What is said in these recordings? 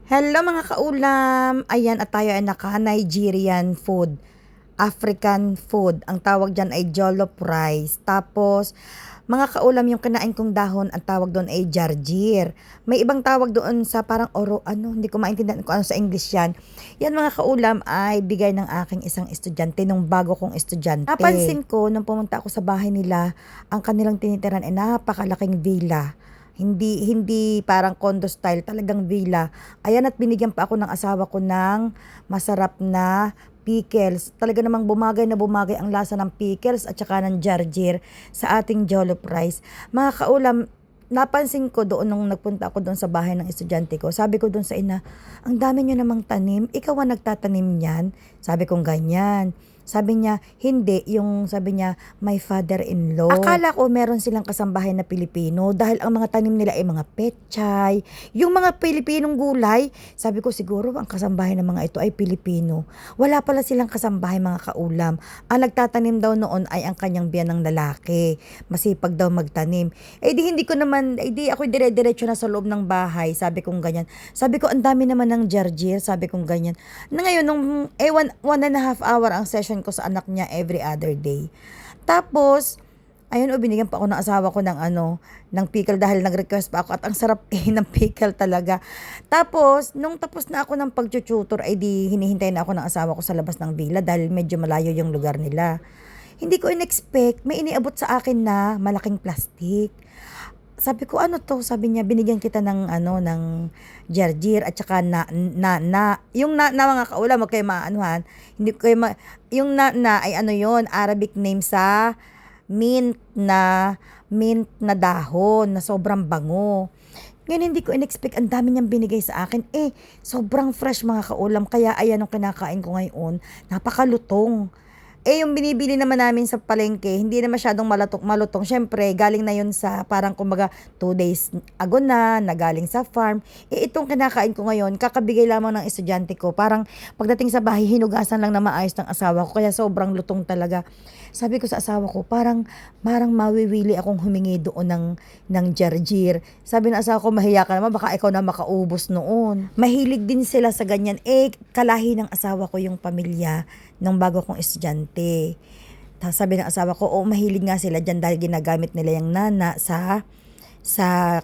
Hello mga kaulam! Ayan at tayo ay naka-Nigerian food, African food. Ang tawag dyan ay jollof rice. Tapos, mga kaulam yung kinain kong dahon, ang tawag doon ay jarjir. May ibang tawag doon sa parang hindi ko maintindihan kung ano sa English yan. Yan mga kaulam ay bigay ng aking isang estudyante nung bago kong estudyante. Napansin ko nung pumunta ako sa bahay nila, ang kanilang tinitiran ay napakalaking villa. Hindi parang condo style, talagang villa. Ayan at binigyan pa ako ng asawa ko ng masarap na pickles. Talaga namang bumagay na bumagay ang lasa ng pickles at saka ng jarjir sa ating jollof rice. Mga kaulam, napansin ko doon nung nagpunta ako doon sa bahay ng estudyante ko. Sabi ko doon sa ina, ang dami nyo namang tanim. Ikaw ang nagtatanim niyan? Sabi kong ganyan. Sabi niya, hindi. Sabi niya, my father-in-law. Akala ko meron silang kasambahay na Pilipino dahil ang mga tanim nila ay mga pechay. Yung mga Pilipinong gulay, sabi ko siguro ang kasambahay ng mga ito ay Pilipino. Wala pala silang kasambahay mga kaulam. Ang nagtatanim daw noon ay ang kanyang biyanang lalaki. Masipag daw magtanim. Di ako dire-diretso na sa loob ng bahay. Sabi kong ganyan. Sabi ko, ang dami naman ng jarjir. Sabi kong ganyan. Na ngayon, one and a half hour ang session ko sa anak niya every other day. Tapos, ayun binigyan pa ako ng asawa ko ng pickle dahil nag-request pa ako at ang sarap ng pickle talaga. Tapos, nung tapos na ako ng pag-tutor, ay di hinihintay na ako ng asawa ko sa labas ng villa dahil medyo malayo yung lugar nila. Hindi ko in-expect, may iniabot sa akin na malaking plastic. Sabi ko, ano to? Sabi niya, binigyan kita ng jarjir at saka yung mga kaulam, wag kayo maanuhan. Hindi ko kayo yung ay yon Arabic name sa mint na dahon na sobrang bango. Ngayon, hindi ko in-expect, ang dami niyang binigay sa akin. Sobrang fresh mga kaulam. Kaya ayan ang kinakain ko ngayon. Napakalutong. Yung binibili naman namin sa palengke, hindi na masyadong malutong. Syempre, galing na yun sa parang kumbaga 2 days ago na galing sa farm. Itong kinakain ko ngayon, kakabigay lamang ng estudyante ko. Parang pagdating sa bahay, hinugasan lang na maayos ng asawa ko. Kaya sobrang lutong talaga. Sabi ko sa asawa ko, parang mawiwili akong humingi doon ng jarjir. Sabi ng asawa ko, mahiya ka naman, baka ikaw na makaubos noon. Mahilig din sila sa ganyan. Kalahi ng asawa ko yung pamilya ng bago kong estudyante. Tapos sabi ng asawa ko, mahilig nga sila dyan dahil ginagamit nila yung nana sa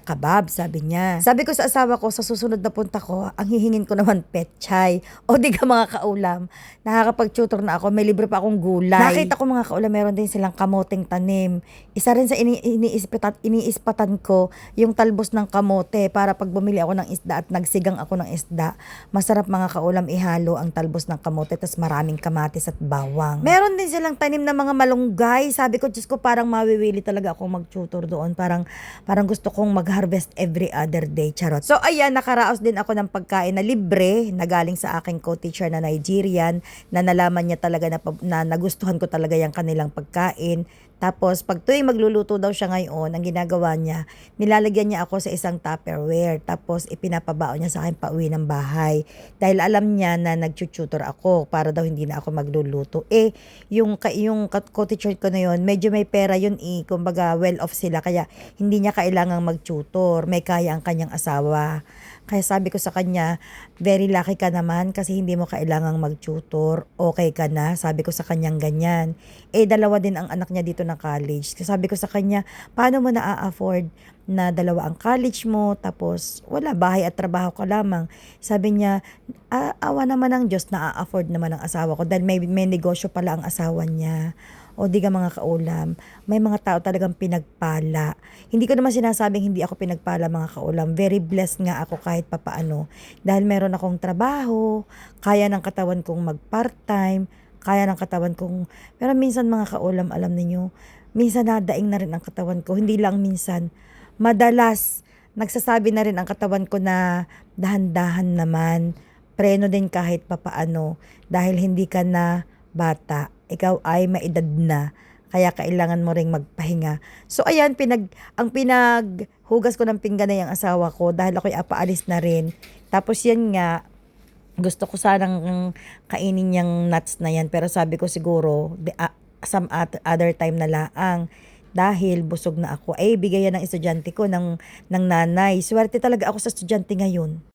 kabab, sabi niya. Sabi ko sa asawa ko, sa susunod na punta ko, ang hihingin ko naman petchay. Di ka mga kaulam, nakakapag-tutor na ako, may libre pa akong gulay. Nakita ko mga kaulam, meron din silang kamoteng tanim. Isa rin sa iniispatan ko, yung talbos ng kamote, para pag bumili ako ng isda at nagsigang ako ng isda, masarap mga kaulam ihalo ang talbos ng kamote, tas maraming kamatis at bawang. Meron din silang tanim na mga malunggay. Sabi ko, Diyos ko, parang mawiwili talaga akong mag-tutor doon. Parang gusto kong mag-harvest every other day, charot. So ayan, nakaraos din ako ng pagkain na libre na galing sa aking co-teacher na Nigerian, na nalaman niya talaga na nagustuhan ko talaga yung kanilang pagkain. Tapos, pag tuwing magluluto daw siya ngayon, ang ginagawa niya, nilalagyan niya ako sa isang Tupperware. Tapos, ipinapabaon niya sa akin pauwi ng bahay. Dahil alam niya na nag-tutor ako para daw hindi na ako magluluto. Yung co-teacher ko na yun, medyo may pera yun kumbaga well off sila. Kaya, hindi niya kailangang mag-tutor. May kaya ang kanyang asawa. Kaya sabi ko sa kanya, very lucky ka naman kasi hindi mo kailangang mag-tutor. Okay ka na, sabi ko sa kanyang ganyan. Dalawa din ang anak niya dito ng college. Sabi ko sa kanya, paano mo na-afford na dalawa ang college mo, tapos wala, bahay at trabaho ka lamang. Sabi niya, awa naman ng Diyos, na-afford naman ang asawa ko dahil may negosyo pala ang asawa niya. Di ka mga kaulam, may mga tao talagang pinagpala. Hindi ko naman sinasabing hindi ako pinagpala mga kaulam. Very blessed nga ako kahit papaano. Dahil meron akong trabaho, kaya ng katawan kong mag-part-time, kaya ng katawan kong... Pero minsan mga kaulam, alam niyo, minsan nadaing na rin ang katawan ko. Hindi lang minsan, madalas nagsasabi na rin ang katawan ko na dahan-dahan naman. Preno din kahit papaano dahil hindi ka na bata. Ikaw ay maedad na. Kaya kailangan mo ring magpahinga. So ayan, ang pinaghugas ko ng pinggan na yung asawa ko dahil ako'y apaalis na rin. Tapos yan nga, gusto ko sanang kainin yung nuts na yan. Pero sabi ko siguro, some other time na laang. Dahil busog na ako. Bigay yan ng estudyante ko ng nanay. Swerte talaga ako sa estudyante ngayon.